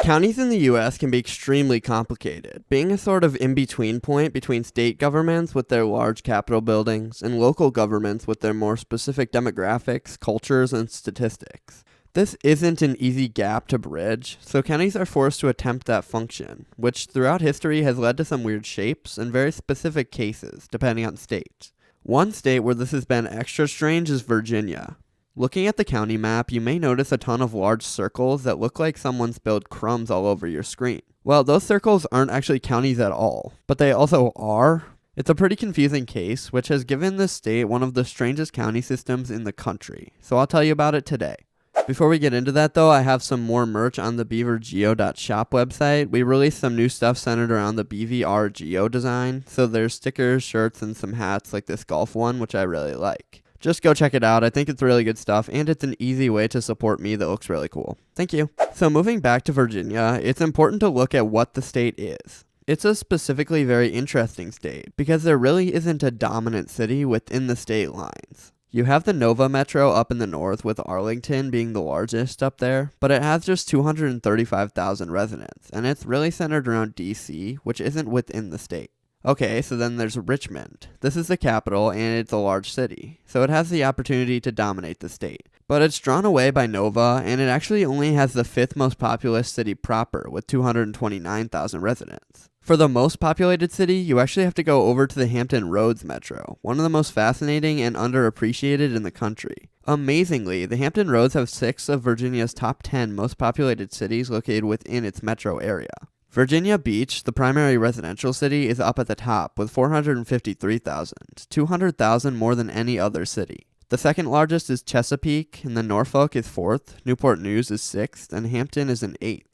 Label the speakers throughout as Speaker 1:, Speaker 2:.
Speaker 1: Counties in the US can be extremely complicated, being a sort of in-between point between state governments with their large capital buildings and local governments with their more specific demographics, cultures, and statistics. This isn't an easy gap to bridge, so counties are forced to attempt that function, which throughout history has led to some weird shapes and very specific cases, depending on state. One state where this has been extra strange is Virginia. Looking at the county map, you may notice a ton of large circles that look like someone spilled crumbs all over your screen. Well, those circles aren't actually counties at all, but they also are. It's a pretty confusing case, which has given this state one of the strangest county systems in the country, so I'll tell you about it today. Before we get into that though, I have some more merch on the beavergeo.shop website. We released some new stuff centered around the BVR Geo design, so there's stickers, shirts, and some hats like this golf one, which I really like. Just go check it out. I think it's really good stuff, and it's an easy way to support me that looks really cool. Thank you. So moving back to Virginia, it's important to look at what the state is. It's a specifically very interesting state, because there really isn't a dominant city within the state lines. You have the Nova Metro up in the north, with Arlington being the largest up there, but it has just 235,000 residents, and it's really centered around DC, which isn't within the state. Okay, so then there's Richmond. This is the capital, and it's a large city, so it has the opportunity to dominate the state. But it's drawn away by Nova, and it actually only has the 5th most populous city proper, with 229,000 residents. For the most populated city, you actually have to go over to the Hampton Roads Metro, one of the most fascinating and underappreciated in the country. Amazingly, the Hampton Roads have 6 of Virginia's top 10 most populated cities located within its metro area. Virginia Beach, the primary residential city, is up at the top with 453,000, 200,000 more than any other city. The second largest is Chesapeake, and then Norfolk is 4th, Newport News is 6th, and Hampton is in 8th.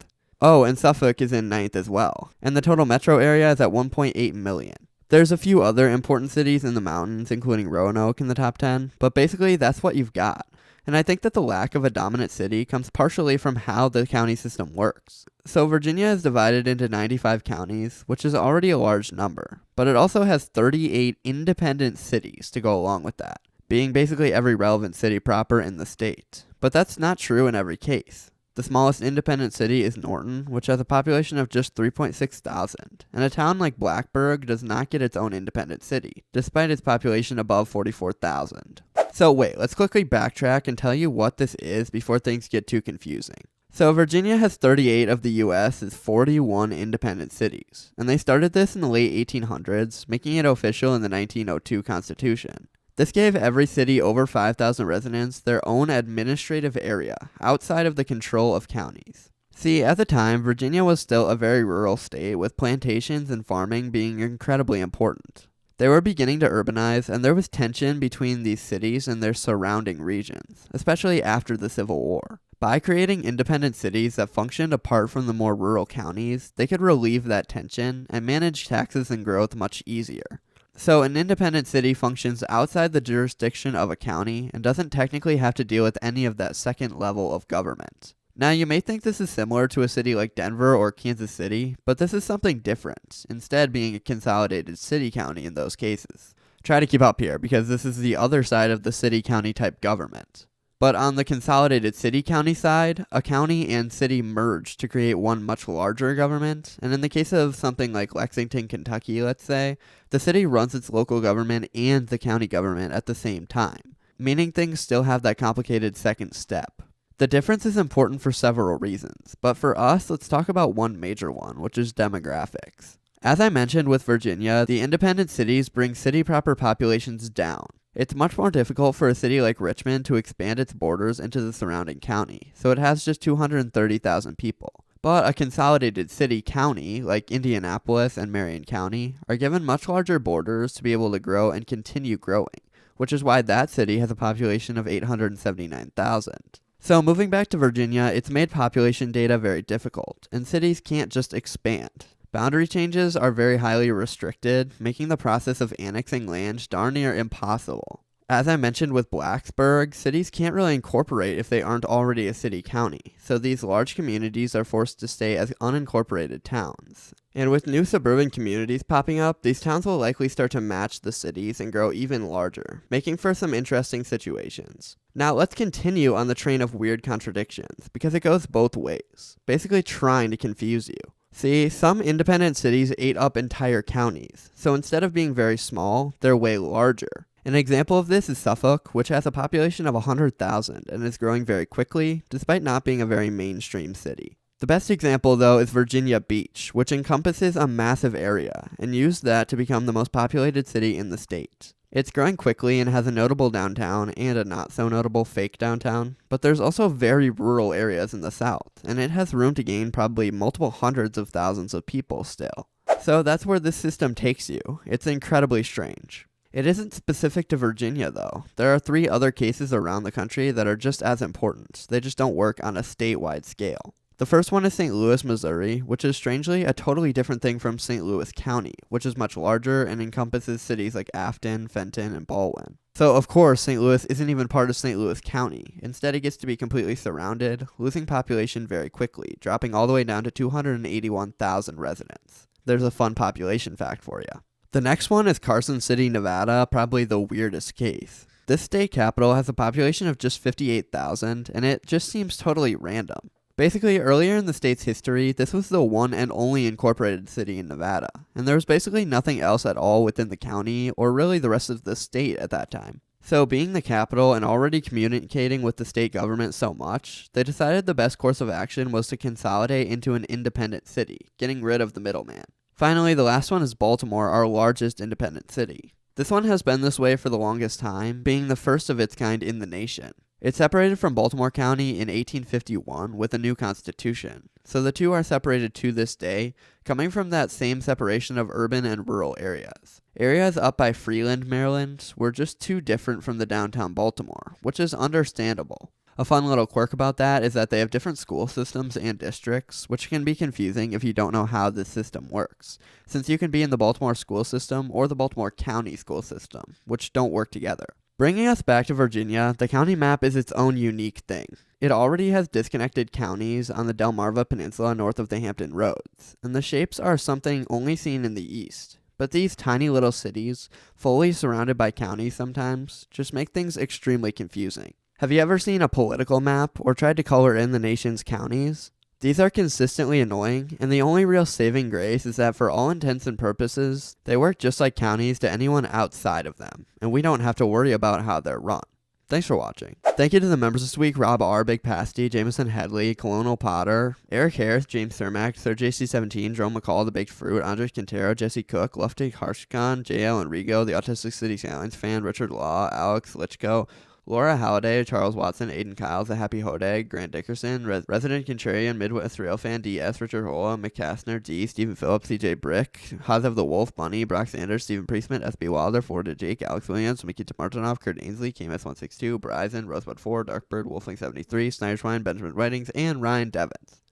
Speaker 1: Oh, and Suffolk is in 9th as well, and the total metro area is at 1.8 million. There's a few other important cities in the mountains, including Roanoke in the top 10, but basically that's what you've got. And I think that the lack of a dominant city comes partially from how the county system works. So Virginia is divided into 95 counties, which is already a large number, but it also has 38 independent cities to go along with that, being basically every relevant city proper in the state. But that's not true in every case. The smallest independent city is Norton, which has a population of just 3.6 thousand, and a town like Blacksburg does not get its own independent city, despite its population above 44,000. So wait, let's quickly backtrack and tell you what this is before things get too confusing. So Virginia has 38 of the US's 41 independent cities, and they started this in the late 1800s, making it official in the 1902 Constitution. This gave every city over 5,000 residents their own administrative area, outside of the control of counties. See, at the time, Virginia was still a very rural state, with plantations and farming being incredibly important. They were beginning to urbanize, and there was tension between these cities and their surrounding regions, especially after the Civil War. By creating independent cities that functioned apart from the more rural counties, they could relieve that tension and manage taxes and growth much easier. So an independent city functions outside the jurisdiction of a county and doesn't technically have to deal with any of that second level of government. Now you may think this is similar to a city like Denver or Kansas City, but this is something different, instead being a consolidated city-county in those cases. Try to keep up here, because this is the other side of the city-county type government. But on the consolidated city-county side, a county and city merge to create one much larger government, and in the case of something like Lexington, Kentucky, let's say, the city runs its local government and the county government at the same time, meaning things still have that complicated second step. The difference is important for several reasons, but for us, let's talk about one major one, which is demographics. As I mentioned with Virginia, the independent cities bring city proper populations down. It's much more difficult for a city like Richmond to expand its borders into the surrounding county, so it has just 230,000 people. But a consolidated city-county, like Indianapolis and Marion County, are given much larger borders to be able to grow and continue growing, which is why that city has a population of 879,000. So moving back to Virginia, it's made population data very difficult, and cities can't just expand. Boundary changes are very highly restricted, making the process of annexing land darn near impossible. As I mentioned with Blacksburg, cities can't really incorporate if they aren't already a city-county, so these large communities are forced to stay as unincorporated towns. And with new suburban communities popping up, these towns will likely start to match the cities and grow even larger, making for some interesting situations. Now let's continue on the train of weird contradictions, because it goes both ways, basically trying to confuse you. See, some independent cities ate up entire counties, so instead of being very small, they're way larger. An example of this is Suffolk, which has a population of 100,000 and is growing very quickly, despite not being a very mainstream city. The best example, though, is Virginia Beach, which encompasses a massive area, and used that to become the most populated city in the state. It's growing quickly and has a notable downtown and a not-so-notable fake downtown, but there's also very rural areas in the south, and it has room to gain probably multiple hundreds of thousands of people still. So that's where this system takes you. It's incredibly strange. It isn't specific to Virginia, though. There are 3 other cases around the country that are just as important. They just don't work on a statewide scale. The first one is St. Louis, Missouri, which is strangely a totally different thing from St. Louis County, which is much larger and encompasses cities like Afton, Fenton, and Baldwin. So, of course, St. Louis isn't even part of St. Louis County. Instead, it gets to be completely surrounded, losing population very quickly, dropping all the way down to 281,000 residents. There's a fun population fact for you. The next one is Carson City, Nevada, probably the weirdest case. This state capital has a population of just 58,000, and it just seems totally random. Basically, earlier in the state's history, this was the one and only incorporated city in Nevada, and there was basically nothing else at all within the county, or really the rest of the state at that time. So, being the capital and already communicating with the state government so much, they decided the best course of action was to consolidate into an independent city, getting rid of the middleman. Finally, the last one is Baltimore, our largest independent city. This one has been this way for the longest time, being the first of its kind in the nation. It separated from Baltimore County in 1851 with a new constitution, so the two are separated to this day, coming from that same separation of urban and rural areas. Areas up by Freeland, Maryland, were just too different from the downtown Baltimore, which is understandable. A fun little quirk about that is that they have different school systems and districts, which can be confusing if you don't know how this system works, since you can be in the Baltimore school system or the Baltimore County school system, which don't work together. Bringing us back to Virginia, the county map is its own unique thing. It already has disconnected counties on the Delmarva Peninsula north of the Hampton Roads, and the shapes are something only seen in the east. But these tiny little cities, fully surrounded by counties sometimes, just make things extremely confusing. Have you ever seen a political map or tried to color in the nation's counties? These are consistently annoying, and the only real saving grace is that for all intents and purposes, they work just like counties to anyone outside of them, and we don't have to worry about how they're run. Thanks for watching. Thank you to the members this week: Rob R, Big Pasty, Jameson Headley, Colonel Potter, Eric Harris, James Cermak, Sir JC17, Jerome McCall, The Baked Fruit, Andre Quintero, Jesse Cook, Luftig Harshkan, JL Enrigo, The Autistic City Silence Fan, Richard Law, Alex Lichko, Laura Halliday, Charles Watson, Aiden Kyles, The Happy Hodag, Grant Dickerson, Resident Contrarian, Midwest Railfan, DS, Richard Hola, McCastner, D, Stephen Phillips, CJ Brick, Hazev the Wolf, Bunny, Brock Sanders, Stephen Priestman, SB Wilder, Florida Jake, Alex Williams, Mickey Martinoff, Kurt Ainsley, KMS162, Bryson, Rosebud 4, Darkbird, Wolfling 73, Snyderschwein, Benjamin Whitings, and Ryan Devins.